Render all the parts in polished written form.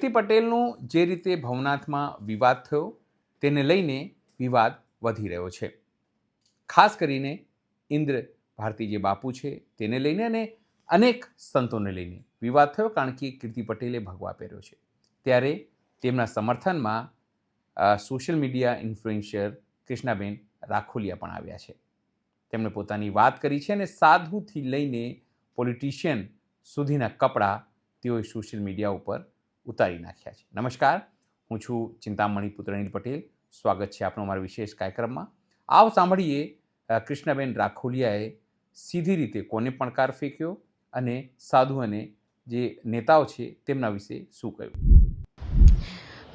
કીર્તિ પટેલનું જે રીતે ભવનાથમાં વિવાદ થયો તેને લઈને વિવાદ વધી રહ્યો છે. ખાસ કરીને ઇન્દ્ર ભારતી જે બાપુ છે તેને લઈને અને અનેક સંતોને લઈને વિવાદ થયો, કારણ કે કીર્તિ પટેલે ભગવા પહેર્યો છે. ત્યારે તેમના સમર્થનમાં social media influencer Krishnaben Rakholiya પણ આવ્યા છે. તેમણે પોતાની વાત કરી છે અને સાધુથી લઈને પોલિટિશિયન સુધીના કપડાં તેઓએ સોશિયલ મીડિયા ઉપર ઉતારી નાખ્યા છે. નમસ્કાર, હું છું ચિંતામણી પુત્ર અનિલ પટેલ. સ્વાગત છે આપનો અમારા વિશેષ કાર્યક્રમમાં. આવો સાંભળીએ કૃષ્ણાબેન રાખોલિયાએ સીધી રીતે કોને પડકાર ફેંક્યો અને સાધુ અને જે નેતાઓ છે તેમના વિશે શું કહ્યું.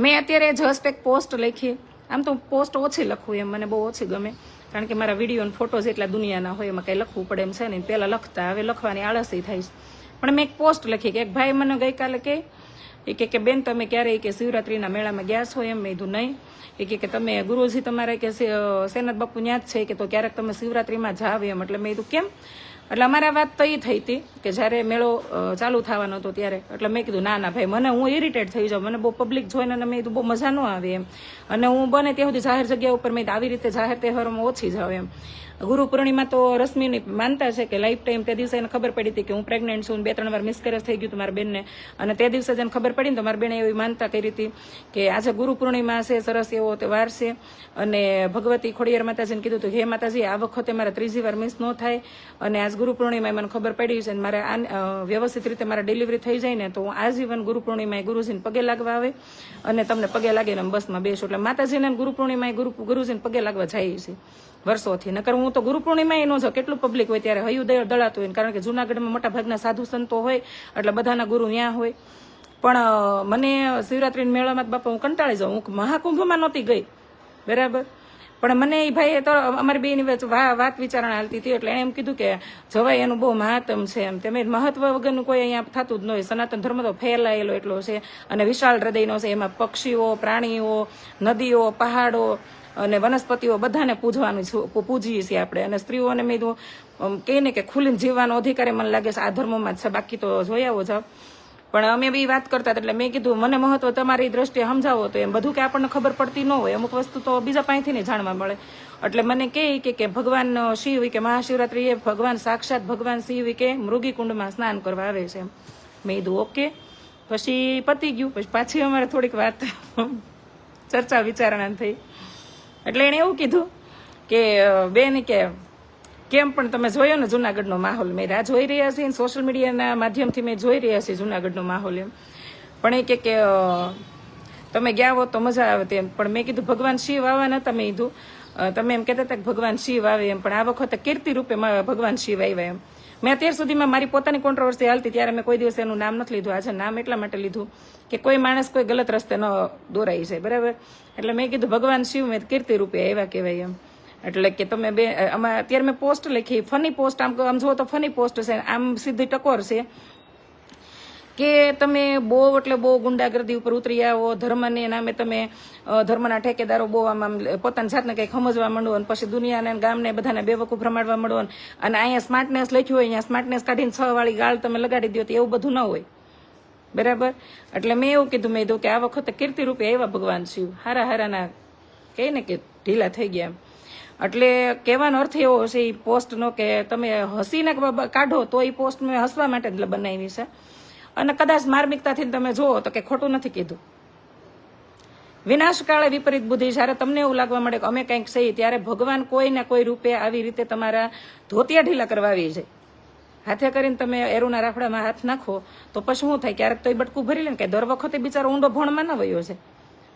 મેં અત્યારે જસ્ટ એક પોસ્ટ લખી. આમ તો પોસ્ટ ઓછી લખવું, એમ મને બહુ ઓછી ગમે, કારણ કે મારા વિડીયો અને ફોટોઝ એટલા દુનિયાના હોય, એમાં કંઈ લખવું પડે એમ છે ને. પહેલાં લખતા, હવે લખવાની આળસી થાય છે. પણ મેં એક પોસ્ટ લખી કે એક ભાઈ મને ગઈકાલે કે બેન તમે ક્યારેય કે શિવરાત્રીના મેળામાં ગયા છો? એમ મેં કીધું નહીં. એ કે તમે ગુરુજી તમારે કે સેનત બાપુ ત્યાં જ છે કે તો ક્યારેક તમે શિવરાત્રીમાં જાવ એમ. એટલે મેં કીધું કેમ? એટલે અમારા વાત તો એ થઈ હતી કે જ્યારે મેળો ચાલુ થવાનો હતો ત્યારે. એટલે મેં કીધું ના ભાઈ, મને હું ઇરિટેટ થઈ જાઉં, મને બહુ પબ્લિક જોઈને મેં કીધું બહુ મજા ન આવે એમ. અને હું બને ત્યાં સુધી જાહેર જગ્યા ઉપર મેં આવી રીતે જાહેર તહેવારોમાં ઓછી જાઉં એમ. ગુરુ પૂર્ણિમા તો રશ્મિની માનતા છે કે લાઈફ ટાઈમ તે દિવસે એને ખબર પડી હતી કે હું પ્રેગ્નન્ટ છું, 2-3 વાર મિસકેરેજ થઈ ગયું હતું મારા બેનને. અને તે દિવસે જેને ખબર પડી ને તો મારી બેને એવી માનતા કરી હતી કે આજે ગુરુ પૂર્ણિમા છે, સરસ એવો તહેવાર છે. અને ભગવતી ખોડિયાર માતાજીને કીધું હતું, હે માતાજી આ વખતે મારે 3જી વાર મિસ ન થાય, અને આજ ગુરુ પૂર્ણિમા મને ખબર પડી છે, મારે વ્યવસ્થિત રીતે મારા ડિલિવરી થઈ જાય ને તો હું આજીવન ગુરુ પૂર્ણિમાએ ગુરુજીને પગે લાગવા આવે અને તમને પગે લાગે ને બસમાં બેસું. એટલે માતાજીને ગુરુ પૂર્ણિમાએ ગુરુજીને પગે લાગવા જાય છે વર્ષોથી. નકર હું તો ગુરુ પૂર્ણિમા ન જો, કેટલું પબ્લિક હોય ત્યારે હૈયું દળાતું હોય, કારણ કે જુનાગઢમાં મોટા ભાગના સાધુ સંતો હોય એટલે બધાના ગુરુ ત્યાં હોય. પણ મને શિવરાત્રીના મેળામાં બાપા હું કંટાળી જાઉં. હું મહાકુંભમાં નહોતી ગઈ, બરાબર, પણ મને એ ભાઈએ તો અમારી બેની વાત વિચારણા હાલતી હતી એટલે એણે એમ કીધું કે જવાય એનું બહુ મહાત્મ છે એમ. તમે મહત્વ વગરનું કોઈ અહીંયા થતું જ ન હોય. સનાતન ધર્મ તો ફેલાયેલો એટલો છે અને વિશાળ હૃદયનો છે. એમાં પક્ષીઓ, પ્રાણીઓ, નદીઓ, પહાડો અને વનસ્પતિઓ બધાને પૂજીએ છીએ આપણે. અને સ્ત્રીઓને મેં કહે ને કે ખુલીને જીવવાનો અધિકાર મને લાગે છે આ ધર્મમાં જ છે, બાકી તો જોઈ આવો જાવ. પણ અમે બી વાત કરતા એટલે મેં કીધું મને મહત્વ તમારી દ્રષ્ટિએ સમજાવો. તો એમ બધું કે આપણને ખબર પડતી ન હોય, અમુક વસ્તુ તો બીજા પાસેથી નહીં જાણવા મળે. એટલે મને કહે કે ભગવાન શિવ કે મહાશિવરાત્રી એ ભગવાન સાક્ષાત ભગવાન શિવ કે મૃગી કુંડમાં સ્નાન કરવા આવે છે. મેં કીધું ઓકે. પછી પતી ગયું. પછી પાછી અમારે થોડીક વાત ચર્ચા વિચારણા થઈ. એટલે એણે એવું કીધું કે બેન કે કેમ પણ તમે જોયો ને જુનાગઢનો માહોલ. મેં રાહ જોઈ રહ્યા છીએ, સોશિયલ મીડિયાના માધ્યમથી મેં જોઈ રહ્યા છીએ જુનાગઢનો માહોલ એમ. પણ એ કે તમે ગયા હો તો મજા આવે તેમ. પણ મેં કીધું ભગવાન શિવ આવ્યા નતા. મેં કીધું તમે એમ કહેતા હતા કે ભગવાન શિવ આવે એમ, પણ આ વખતે કીર્તિ રૂપે ભગવાન શિવ આવ્યા એમ. મેં અત્યાર સુધીમાં મારી પોતાની કોન્ટ્રોવર્સી હાલતી ત્યારે મેં કોઈ દિવસ એનું નામ નથી લીધું. આજે નામ એટલા માટે લીધું કે કોઈ માણસ કોઈ ગલત રસ્તે ન દોરાઈ છે, બરાબર. એટલે મેં કીધું ભગવાન શિવ મેં કીર્તિ રૂપે આવ્યા કહેવાય એમ. એટલે કે તમે બે આમાં અત્યારે મેં પોસ્ટ લખી, ફની પોસ્ટ. આમ જુઓ તો ફની પોસ્ટ છે, આમ સીધી ટકોર છે કે તમે બહુ એટલે બહુ ગુંડાગર્દી ઉપર ઉતરી આવો. ધર્મને નામે તમે ધર્મના ઠેકેદારો બહુ આમ પોતાની જાતને કંઈક સમજવા માંડો અને પછી દુનિયાને ગામને બધાને બેવકૂફ રમાડવા માંડો. અને અહીંયા સ્માર્ટનેસ લખ્યું હોય, અહીંયા સ્માર્ટનેસ કાઢીને 6 વાળી ગાળ તમે લગાડી દો તો એવું બધું ન હોય, બરાબર. એટલે મેં એવું કીધું, મેં કીધું કે આ વખતે કીર્તિ રૂપે આવ્યા ભગવાન શિવ. હારાના કહે ને કે ઢીલા થઈ ગયા એમ. એટલે કહેવાનો અર્થ એવો છે એ પોસ્ટનો કે તમે હસીને કાઢો તો એ પોસ્ટ મેં હસવા માટે જ બનાવી છે. અને કદાચ માર્મિકતાથી તમે જુઓ તો કે ખોટું નથી કીધું. વિનાશકાળે વિપરીત બુદ્ધિ. જ્યારે તમને એવું લાગવા મળે કે અમે કંઈક સહી, ત્યારે ભગવાન કોઈ ને કોઈ રૂપે આવી રીતે તમારા ધોતિયા ઢીલા કરવા આવી જાય. હાથે કરીને તમે એરુના રાફડામાં હાથ નાખો તો પછી શું થાય? ક્યારેક તો એ બટકું ભરી લે ને કે દર વખતે બિચારો ઊંડો ભણમાં ન વયો છે.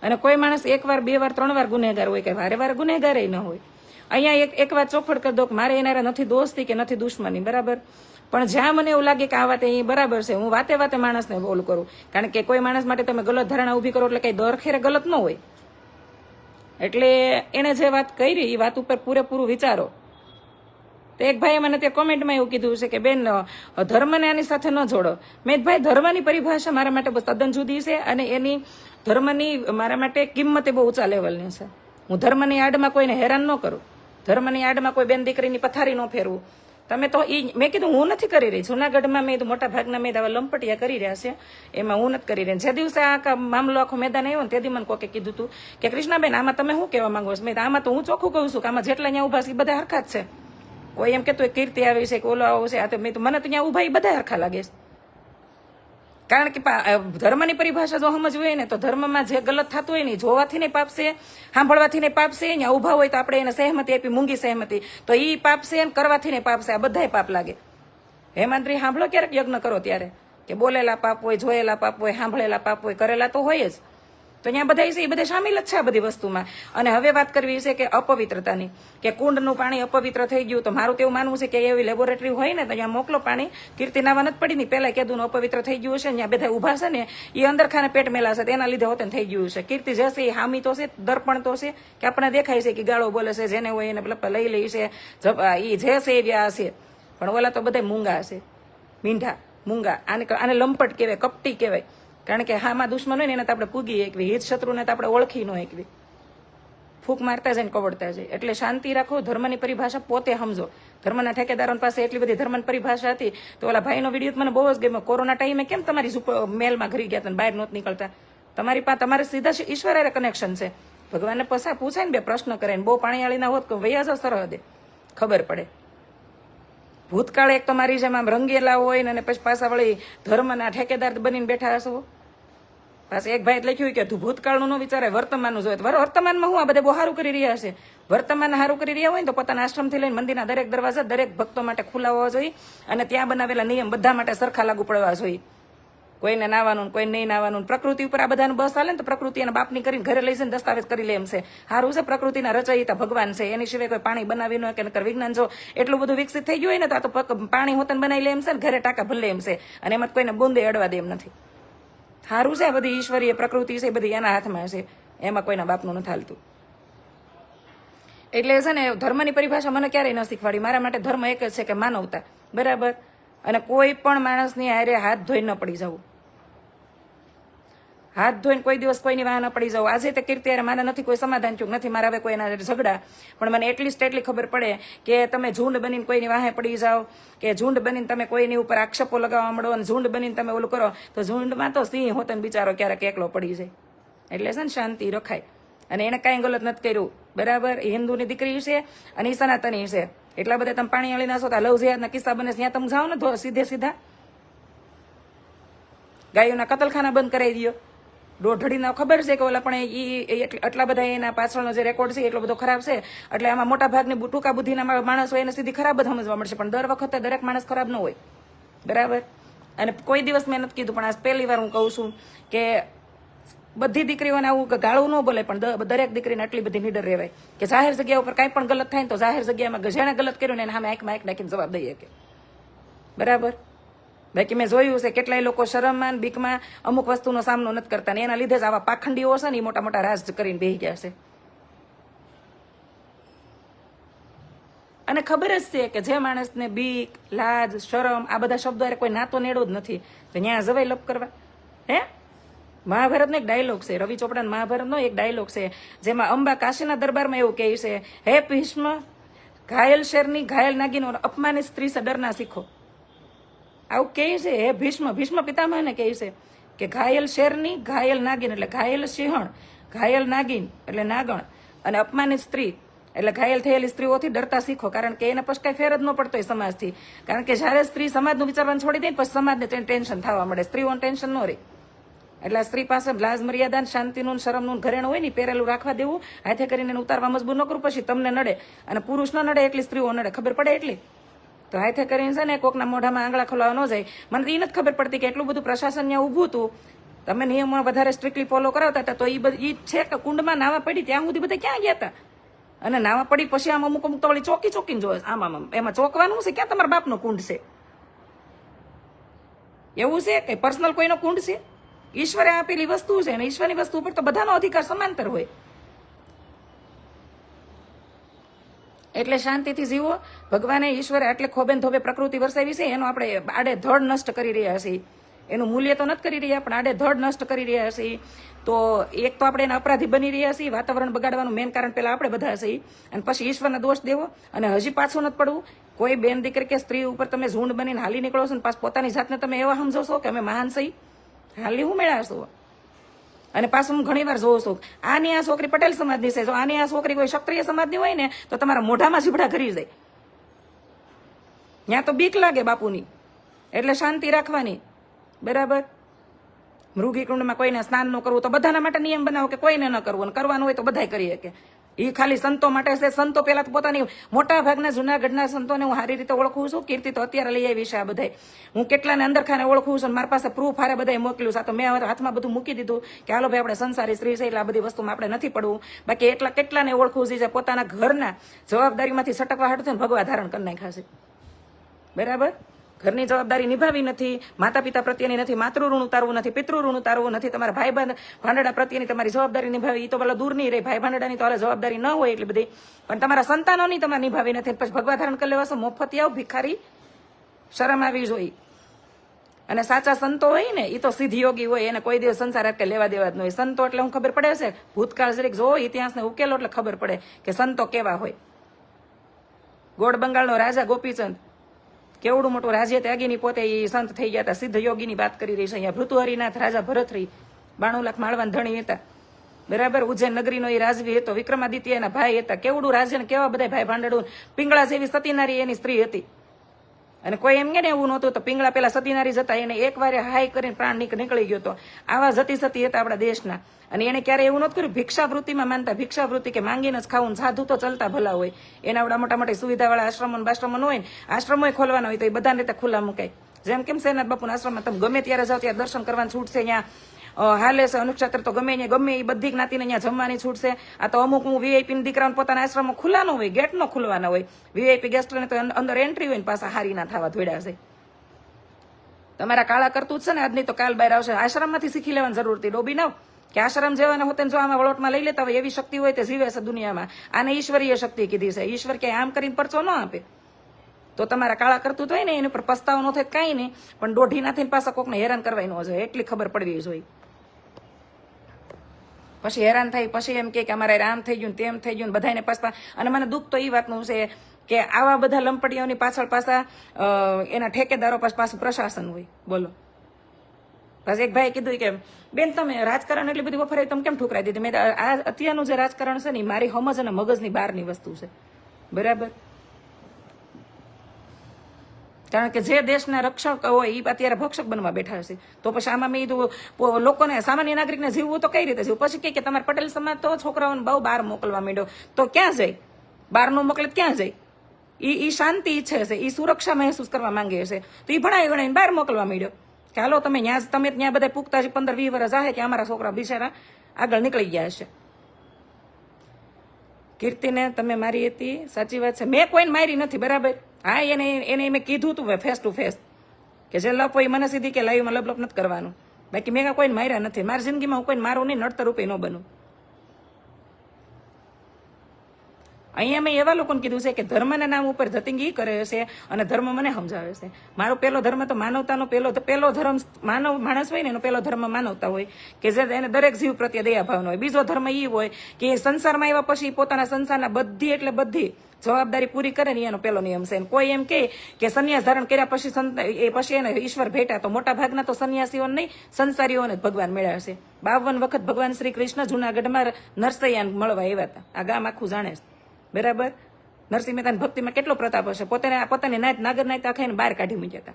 અને કોઈ માણસ 1 વાર 2 વાર 3 વાર ગુનેગાર હોય કે વારે ગુનેગાર ન હોય. અહીંયા એક વાત ચોખવટ કરી દો કે મારે એના નથી દોસ્તી કે નથી દુશ્મની, બરાબર. પણ જ્યાં મને એવું લાગે કે આ વાત એ બરાબર છે, હું વાતે માણસને બોલ કરું. કારણ કે કોઈ માણસ માટે તમે ગલત ધારણા ઊભી કરો એટલે કઈ દર ખેરે ગલત ન હોય. એટલે એને જે વાત કરી એ વાત ઉપર પૂરેપૂરું વિચારો. તો એક ભાઈએ મને ત્યાં કોમેન્ટમાં એવું કીધું છે કે બેન ધર્મને આની સાથે ન જોડો. મેં ભાઈ ધર્મની પરિભાષા મારા માટે તદ્દન જુદી છે અને એની ધર્મની મારા માટે કિંમત બહુ ઊંચા લેવલની છે. હું ધર્મની આડમાં કોઈને હેરાન ન કરું, ધર્મની આડમાં કોઈ બેન દીકરીની પથારી ન ફેરવું, તમે તો મેં કીધું હું નથી કરી રહી. જુનાગઢમાં મેં મોટા ભાગના મેં આવા લંપટિયા કરી રહ્યા છે, એમાં હું નથી કરી રહી. જે દિવસે આ મામલો આખો મેદાન આવ્યો ને તે દી મને કોકે કીધું હતું કે કૃષ્ણાબેન આમાં તમે શું કહેવા માંગો છો? મેં આમાં તો હું ચોખ્ખું કહું છું કે આમાં જેટલા અહીંયા ઉભા છે એ બધા હરખા જ છે. કોઈ એમ કહેતું કીર્તિ આવી છે કે ઓલો આવો છે, આ તો મેં તો મને તો અહીંયા ઉભા એ બધા હરખા લાગે છે. કારણ કે ધર્મની પરિભાષા જો સમજવી હોય ને તો ધર્મમાં જે ગલત થતું હોય ને જોવાથી નહીં પાપ છે, સાંભળવાથી નહીં પાપ છે. અહીંયા ઉભા હોય તો આપણે એને સહેમતી આપી, મૂંગી સહેમતી, તો એ પાપ છે ને કરવાથી નહીં પાપ છે. આ બધાય પાપ લાગે. હેમાંત્રી સાંભળો ક્યારેક યજ્ઞ કરો ત્યારે કે બોલેલા પાપ હોય, જોયેલા પાપ હોય, સાંભળેલા પાપ હોય, કરેલા તો હોય જ. તો અહીંયા બધા છે એ બધા સામેલ જ છે આ બધી વસ્તુમાં. અને હવે વાત કરવી છે કે અપવિત્રતાની, કે કુંડનું પાણી અપવિત્ર થઈ ગયું. તો મારું તો એવું માનવું છે કે એવી લેબોરેટરી હોય ને તો અહીંયા મોકલો પાણી. કીર્તિ નાવા નથી પડી ને પહેલા કીધું અપવિત્ર થઈ ગયું છે, અહીંયા બધા ઉભા છે ને એ અંદર ખાને પેટ મેલા છે, તેના લીધે હોતે થઈ ગયું છે. કીર્તિ જશે એ હામી તો છે, દર્પણ તો છે કે આપણને દેખાય છે કે ગાળો બોલે છે, જેને હોય એને લઈ લે છે, એ જે છે એ વ્યા છે. પણ ઓલા તો બધા મૂંગા છે, મીંઢા મૂંગા. આને લંપટ કહેવાય, કપટી કહેવાય. કારણ કે હામાં દુશ્મન હોય ને એને તો આપણે પૂગી એકવી, હિત શત્રુને તો આપણે ઓળખી ન એકવી, ફૂંક મારતા જાય ને કવડતા જાય. એટલે શાંતિ રાખો, ધર્મની પરિભાષા પોતે સમજો. ધર્મના ઠેકેદારો પાસે એટલી બધી ધર્મની પરિભાષા હતી. તો ઓલા ભાઈનો વિડીયો મને બહુ જ ગમ્યો. કોરોના ટાઈમે કેમ તમારી મેલમાં ઘરી ગયા હતા, બહાર નહોત નીકળતા? તમારી પાસે તમારે સીધા ઈશ્વર હારે કનેક્શન છે. ભગવાનને પૂછાય ને, બે પ્રશ્ન કરે ને, બહુ પાણીયાળીના હોત કે વૈયા જાવ સરહદે, ખબર પડે. ભૂતકાળ એક તો મારી જેમ આમ રંગેલા હોય ને પછી પાછા વળી ધર્મના ઠેકેદાર બનીને બેઠા હશો. પાછા એક ભાઈ લખ્યું કે તું ભૂતકાળનું ન વિચારે, વર્તમાનનું જોઈએ. વર્તમાનમાં હું આ બધા બહુ સારું કરી રહ્યા છે. વર્તમાન સારું કરી રહ્યા હોય ને તો પોતાના આશ્રમથી લઈને મંદિરના દરેક દરવાજા દરેક ભક્તો માટે ખુલ્લા હોવા જોઈએ. અને ત્યાં બનાવેલા નિયમ બધા માટે સરખા લાગુ પડવા જોઈએ. કોઈને નાવાનું, કોઈ નહીં નાવાનું. પ્રકૃતિ ઉપર આ બધાનું બસ હાલે ને તો પ્રકૃતિ એના બાપની કરીને ઘરે લઈ જઈને દસ્તાવેજ કરી લે એમ છે. સારું છે, પ્રકૃતિના રચયિતા ભગવાન છે, એની સિવાય કોઈ પાણી બનાવી ન કે નકર વિજ્ઞાન જો એટલું બધું વિકસિત થઈ ગયું હોય ને તો આ તો પાણી હોતન બનાવી લે એમ છે ને ઘરે ટાંકા ભલે એમ છે. અને એમાં કોઈને બુંદે અડવા દે એમ નથી. સારું છે, આ બધી ઈશ્વરીય પ્રકૃતિ છે, બધી એના હાથમાં છે, એમાં કોઈના બાપનું નથી હાલતું. એટલે છે ને ધર્મની પરિભાષા મને ક્યારેય ન શીખવાડી. મારા માટે ધર્મ એક જ છે કે માનવતા, બરાબર. અને કોઈ પણ માણસની હારે હાથ ધોઈ ન પડી જવું, હાથ ધોઈને કોઈ દિવસ કોઈની વાહ ન પડી જવું. આજે તે કીર્તિ યારે મારે નથી કોઈ સમાધાન થયું નથી, મારા હવે કોઈના ઝઘડા, પણ મને એટલીસ્ટ એટલી ખબર પડે કે તમે ઝુંડ બનીને કોઈની વાહે પડી જાઓ, કે ઝુંડ બનીને તમે કોઈની ઉપર આક્ષેપો લગાવવા મળો, અને ઝુંડ બનીને તમે ઓલું કરો, તો ઝુંડમાં તો સિંહ હોતો ને બિચારો ક્યારેક એકલો પડી જાય. એટલે છે ને શાંતિ રખાય. અને એને કાંઈ ગલત નથી કર્યું, બરાબર. એ હિન્દુની દીકરી છે અને એ સનાતની છે. એટલા બધા તમે પાણી અળી નાખો તો લવ જિહાદના કિસ્સા બને ત્યાં તમે જાઓ ને સીધે સીધા ગાયોના કતલખાના બંધ કરાવી દો. દોઢડીના ખબર છે કે ઓલા પણ એ એટલા બધા એના પાછળનો જે રેકોર્ડ છે એટલો બધો ખરાબ છે. એટલે આમાં મોટા ભાગની ટૂંકા બુદ્ધિના માણસ હોય એને સીધી ખરાબ જ સમજવા મળશે. પણ દર વખતે દરેક માણસ ખરાબ ન હોય, બરાબર. અને કોઈ દિવસ મેં નથી કીધું, પણ આ પહેલી વાર હું કહું છું કે બધી દીકરીઓને આવું ગાળું ન બોલે, પણ દરેક દીકરીને આટલી બધી નીડર રહેવાય કે જાહેર જગ્યા ઉપર કાંઈ પણ ગલત થાય ને તો જાહેર જગ્યામાં જેણે ગલત કર્યું ને એને સામે આંખમાં આંખ નાખીને જવાબ દઈએ કે, બરાબર. બાકી મેં જોયું છે કેટલાય લોકો શરમમાં બીકમાં અમુક વસ્તુનો સામનો નથી કરતા ને એના લીધે જ આવા પાખંડીઓ છે ને એ મોટા મોટા રાજ કરીને બેસી ગયા છે. અને ખબર જ છે કે જે માણસને બીક, લાજ, શરમ આ બધા શબ્દો કોઈ નાતો નેડો જ નથી તો ત્યાં જવાય લપ કરવા. હે, મહાભારતનો એક ડાયલોગ છે, રવિ ચોપડાના મહાભારતનો એક ડાયલોગ છે જેમાં અંબા કાશીના દરબારમાં એવું કહે છે, હે ભીષ્મ, ઘાયલ શેરની ઘાયલ નાગીનો અપમાનિત સ્ત્રી સે ડરના શીખો. આવું કહે છે હે ભીષ્મ. ભીષ્મ પિતામહને કહે છે કે ઘાયલ શેરની ઘાયલ નાગીન એટલે ઘાયલ સિંહણ, ઘાયલ નાગીન એટલે નાગણ, અને અપમાનિત સ્ત્રી એટલે ઘાયલ થયેલી સ્ત્રીઓથી ડરતા શીખો. કારણ કે એને પછી કઈ ફેર જ ન પડતો હોય સમાજથી. કારણ કે જયારે સ્ત્રી સમાજનું વિચારવાનું છોડી દે પછી સમાજને ટેન્શન થવા મળે, સ્ત્રીઓને ટેન્શન ન રહે. એટલે સ્ત્રી પાસે લાજ મર્યાદા, શાંતિનું, શરમનું ઘરેણું હોય ને પહેરેલું રાખવા દેવું, હાથે કરીને ઉતારવા મજબૂર ન કરું, પછી તમને નડે. અને પુરુષ ન નડે એટલી સ્ત્રીઓ નડે, ખબર પડે એટલી. તો હાથે કરીને છે ને કોકના મોઢામાં આંગળા ખોલાવા ન જાય. મને તો એ નથી ખબર પડતી કે એટલું બધું પ્રશાસન ત્યાં ઊભું હતું, તમે નિયમો વધારે સ્ટ્રિક્ટલી ફોલો કરાવતા હતા, તો એ છે કે કુંડમાં નાવા પડી ત્યાં સુધી બધા ક્યાં ગયા હતા. અને નાવા પડી પછી આમ અમુક અમુક તો વળી ચોકીને જોવે, આમ એમાં ચોકવાનું છે, ક્યાં તમારા બાપનો કુંડ છે? એવું છે કે પર્સનલ કોઈનો કુંડ છે? ઈશ્વરે આપેલી વસ્તુ છે, અને ઈશ્વરની વસ્તુ ઉપર તો બધાનો અધિકાર સમાંતર હોય. એટલે શાંતિથી જીવો. ભગવાને ઈશ્વરે આટલે ખોબેન ધોબે પ્રકૃતિ વરસાવી છે, એનો આપણે આડે ધડ નષ્ટ કરી રહ્યા છીએ. એનું મૂલ્ય તો નથી કરી રહ્યા, પણ આડેધડ નષ્ટ કરી રહ્યા છીએ. તો એક તો આપણે એના અપરાધી બની રહ્યા છીએ, વાતાવરણ બગાડવાનું મેઇન કારણ પહેલા આપણે બધા છીએ, અને પછી ઈશ્વરને દોષ દેવો, અને હજી પાછું નથી પડવું. કોઈ બેન દીકરી કે સ્ત્રી ઉપર તમે ઝુંડ બનીને હાલી નીકળો છો ને પાછું પોતાની જાતને તમે એવા સમજો છો કે અમે મહાન છીએ, હાલી હું મેળવશો. અને પાછું હું ઘણી વાર જોઉં છું, આની આ છોકરી પટેલ સમાજની છે, જો આની આ છોકરી કોઈ ક્ષત્રિય સમાજની હોય ને તો તમારા મોઢામાં જીભડા ઘરી જાય. ત્યાં તો બીક લાગે બાપુની, એટલે શાંતિ રાખવાની. બરાબર. મૃગી કુંડમાં કોઈને સ્નાન ન કરવું, તો બધાના માટે નિયમ બનાવો કે કોઈને ન કરવું, અને કરવાનું હોય તો બધાય કરી શકે. એ ખાલી સંતો માટે છે. સંતો પેલા તો પોતાની, મોટા ભાગના જુનાગઢના સંતોને હું સારી રીતે ઓળખું છું. કીર્તિ તો અત્યારે લઈ આવી છે આ બધા. હું કેટલાને અંદર ખાને ઓળખું છું, મારી પાસે પ્રૂફ હારે બધા મોકલ્યું છે. તો મેં હાથમાં બધું મૂકી દીધું કે હાલો ભાઈ આપણે સંસારી સ્ત્રી છે, એટલે આ બધી વસ્તુમાં આપણે નથી પડવું. બાકી એટલા કેટલાને ઓળખું છે જે પોતાના ઘરના જવાબદારીમાંથી સટકવા હાટું ભગવા ધારણ કરી નાખ્યા છે. બરાબર. ઘરની જવાબદારી નિભાવી નથી, માતા પિતા પ્રત્યેની નથી, માતૃ ઋણ ઉતારવું નથી, પિતૃ ઋણ ઉતારવું નથી, તમારા ભાઈ ભાંડડા પ્રત્યેની તમારી જવાબદારી નિભાવી. એ તો પેલા દૂર નહીં રહે, ભાઈ ભાંડડાની તો હાલે જવાબદારી ન હોય એટલી બધી, પણ તમારા સંતાનોની તમારે નિભાવી નથી. પછી ભગવા ધારણ કરી લેવાશો, મોફતી આવ ભિખારી, શરમ આવી જોઈએ. અને સાચા સંતો હોય ને, એ તો સિદ્ધ યોગી હોય, એને કોઈ દિવસ સંસાર કે લેવા દેવા જ ન હોય. સંતો એટલે હું ખબર પડે છે, ભૂતકાળ જરીક જો ઇતિહાસને ઉકેલો એટલે ખબર પડે કે સંતો કેવા હોય. ગોળ બંગાળનો રાજા ગોપીચંદ કેવડું મોટું રાજ્ય ત્યાગીની પોતે એ સંત થઈ ગયા હતા. સિદ્ધ યોગીની વાત કરી રહી છે અહીંયા. ભૃતુહરિનાથ રાજા ભરતરી 92 લાખ માળવાન ધણી હતા. બરાબર. ઉજ્જૈન નગરીનો એ રાજવી હતો. વિક્રમાદિત્ય એના ભાઈ હતા. કેવડું રાજ્ય ને કેવા બધા ભાઈ ભાંડડું. પિંગળા જેવી સતીનારી એની સ્ત્રી હતી. અને કોઈ એમ કે ને એવું નહોતું તો પિંગળા પેલા સતીનારી જતા, એને એક વાર હાઈ કરીને પ્રાણ નીકળી ગયો હતો. આવા જતી સતી હતા આપણા દેશના. અને એને ક્યારે એવું નહોતું કર્યું ભિક્ષાવૃત્તિમાં માનતા. ભિક્ષાવૃત્તિ કે માંગીને જ ખાવું, સાધુ તો ચલતા ભલા હોય. એના આવડા મોટા મોટી સુવિધાવાળા આશ્રમો બાશ્રમો હોય ને, આશ્રમો ખોલવાના હોય તો એ બધાને રીતે ખુલ્લા મુકાય. જેમ કેમ સેનાથ બાપુના આશ્રમમાં તમે ગમે ત્યારે જાઓ ત્યાં દર્શન કરવાની છૂટ છે. અહીંયા હાલે છે અનુક્ષેત્ર તો ગમે એ બધી જ્ઞાતિને અહીંયા જમવાની છૂટ છે. આ તો અમુક હું વીઆઈપી દીકરાને પોતાના આશ્રમમાં ખુલ્લા ન હોય, ગેટ નો ખુલવાના હોય. વીઆઈપી ગેસ્ટને તો અંદર એન્ટ્રી હોય ને પાછા હારી ના થવા ધોડ્યા છે. તમારા કાળા કરતું જ છે ને, આજની તો કાલ બહાર આવશે. આશ્રમમાંથી શીખી લેવાની જરૂર હતી. ડોબી નાવ કે આશ્રમ જેવાના હોતે જો આમાં વળોટમાં લઈ લેતા હોય, એવી શક્તિ હોય તે જીવે છે દુનિયામાં. આને ઈશ્વરીય શક્તિ કીધી છે. ઈશ્વર કે આમ કરીને પરચો ન આપે. તો તમારા કાળા કરતું હોય ને એની ઉપર પસ્તાવો ન થાય કાંઈ નહીં, પણ દોઢી ના થઈને પાછા કોકને હેરાન કરવાય ન જોઈએ, એટલી ખબર પડવી જોઈએ. પછી હેરાન થાય, પછી એમ કે અમારે આમ થઈ ગયું તેમ થઈ ગયું બધાને પાછા. અને મને દુઃખ તો એ વાતનું છે કે આવા બધા લંપટીઓની પાછળ પાછા એના ઠેકેદારો પાછું પ્રશાસન હોય. બોલો. પછી એક ભાઈ કીધું કે બેન તમે રાજકારણ એટલી બધી વફરાય તમે કેમ ઠુકરાઈ દીધી? મેં આ અત્યારનું જે રાજકારણ છે ને મારી સમજ અને મગજની બહારની વસ્તુ છે. બરાબર. કારણ કે જે દેશના રક્ષક હોય એ અત્યારે ભક્ષક બનવા બેઠા છે. તો પછી આમાં મેં કીધું લોકોને, સામાન્ય નાગરિકને જીવવું તો કઈ રીતે જીવવું? પછી કે તમારે પટેલ સમાજ તો છોકરાઓને બહુ બહાર મોકલવા માંડ્યો. તો ક્યાં જાય? બહાર નો મોકલે ક્યાં જાય? એ શાંતિ ઈચ્છે છે, એ સુરક્ષા મહેસૂસ કરવા માંગે છે, તો એ ભણાવી ગણાવીને બહાર મોકલવા માંડ્યો કે હાલો તમે ત્યાં બધા પૂગતા 15-20 વર્ષ આવે કે અમારા છોકરા બિચારા આગળ નીકળી ગયા હશે. કીર્તિને તમે મારી હતી, સાચી વાત છે. મેં કોઈને મારી નથી. બરાબર. હા, એને મેં કીધું હતું ફેસ ટુ ફેસ કે જે લપ હોય મને સીધી કે લાઈવમાં લપ નથી કરવાનું. બાકી મેં કોઈને માર્યા નથી. મારી જિંદગીમાં હું કોઈને મારું નહીં, નડતર રૂપે ન બનું. અહીંયા મેં એવા લોકોને કીધું છે કે ધર્મના નામ ઉપર ધતિંગી કરે છે અને ધર્મ મને સમજાવે છે. મારો પહેલો ધર્મ તો માનવતાનો પહેલો ધર્મ માનવ માણસ હોય ને એનો પહેલો ધર્મ માનવતા હોય કે જે એને દરેક જીવ પ્રત્યે દયાભાવનો હોય. બીજો ધર્મ એ હોય કે સંસારમાં આવ્યા પછી પોતાના સંસારના બધી જવાબદારી પૂરી કરે ને એનો પહેલો નિયમ છે. કોઈ એમ કે સંન્યાસ ધારણ કર્યા પછી એને ઈશ્વર ભેટા, તો મોટા ભાગના તો સંન્યાસીઓ નહીં, સંસારીઓને જ ભગવાન મળ્યા છે. 52 વખત ભગવાન શ્રી કૃષ્ણ જુનાગઢમાં નરસૈયાને મળવા આવ્યા હતા. આ ગામ આખું જાણે છે. બરાબર. નરસિંહ મહેતાની ભક્તિમાં કેટલો પ્રતાપ હશે. પોતાની નાગર નાયત આખાઈને બહાર કાઢી મૂક્યા હતા.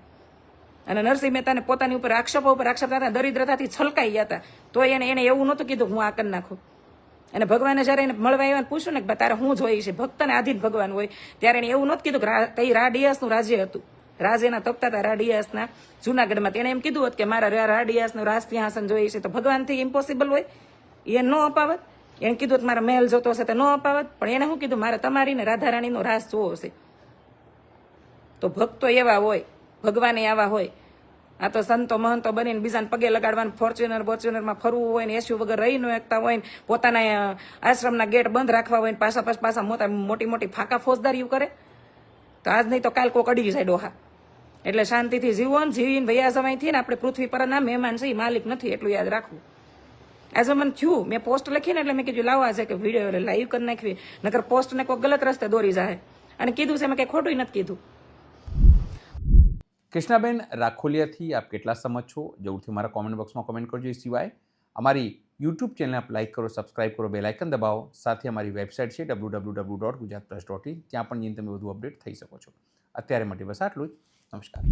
અને નરસિંહ મહેતાને પોતાની ઉપર આક્ષેપો ઉપર આક્ષેપ હતા, દરિદ્રતાથી છલકાઈ ગયા હતા. તો એને એવું નહોતું કીધું હું આ કરી નાખું. અને ભગવાને જયારે એને મળવા આવ્યા પૂછ્યું ને કે તારે હું જોઈએ છે, ભક્તને આધીન ભગવાન હોય, ત્યારે એને એવું નહોતું કીધું કે કઈ રાડિયાસનું રાજ્ય હતું. રાજ એના તપતા હતા રાડિયાસના જુનાગઢમાં. તેને એમ કીધું હતું કે મારા રાડિયાસનું રાજ સિંહાસન જોઈએ છે. તો ભગવાનથી ઇમ્પોસિબલ હોય એ ન અપાવત. એને કીધું કે મારા મહેલ જોતો હશે તો ન અપાવત. પણ એને શું કીધું મારે તમારી ને રાધારાણીનો રાસ જોવો છે. તો ભક્તો એવા હોય, ભગવાને આવા હોય. આ તો સંતો મહંતો બનીને બીજાને પગે લગાડવાનું, ફોર્ચ્યુનરમાં ફરવું હોય ને એસયુ વગર રહી ન એકતા હોય ને પોતાના આશ્રમના ગેટ બંધ રાખવા હોય ને પાછા મોટી ફાંકા ફોજદારીઓ કરે. તો આજ નહીં તો કાલ કોક અડી જાય ડોહા. એટલે શાંતિથી જીવો ને જીવીને ભૈયા સમયથી ને આપણે પૃથ્વી પરના મહેમાન છે, માલિક નથી, એટલું યાદ રાખવું. એઝ મને થયું, મેં પોસ્ટ લખીને એટલે મેં કીધું લાવવા છે કે વિડીયો લાઈવ કરી નાખવી, નકર પોસ્ટને કોઈ ગલત રસ્તે દોરી જાય. અને કીધું છે મેં કંઈ ખોટું નથી કીધું. કૃષ્ણાબેન રાખોલિયાથી આપ કેટલા સમજ છો જરૂરથી મારા કોમેન્ટ બોક્સમાં કોમેન્ટ કરજો. એ સિવાય અમારી યુટ્યુબ ચેનલ આપ લાઈક કરો, સબસ્ક્રાઇબ કરો, બેલ આઇકન દબાવો. સાથે અમારી વેબસાઇટ છે www.gujaratpress.in, ત્યાં પણ જઈને તમે વધુ અપડેટ થઈ શકો છો. અત્યારે માટે બસ આટલું જ. નમસ્કાર.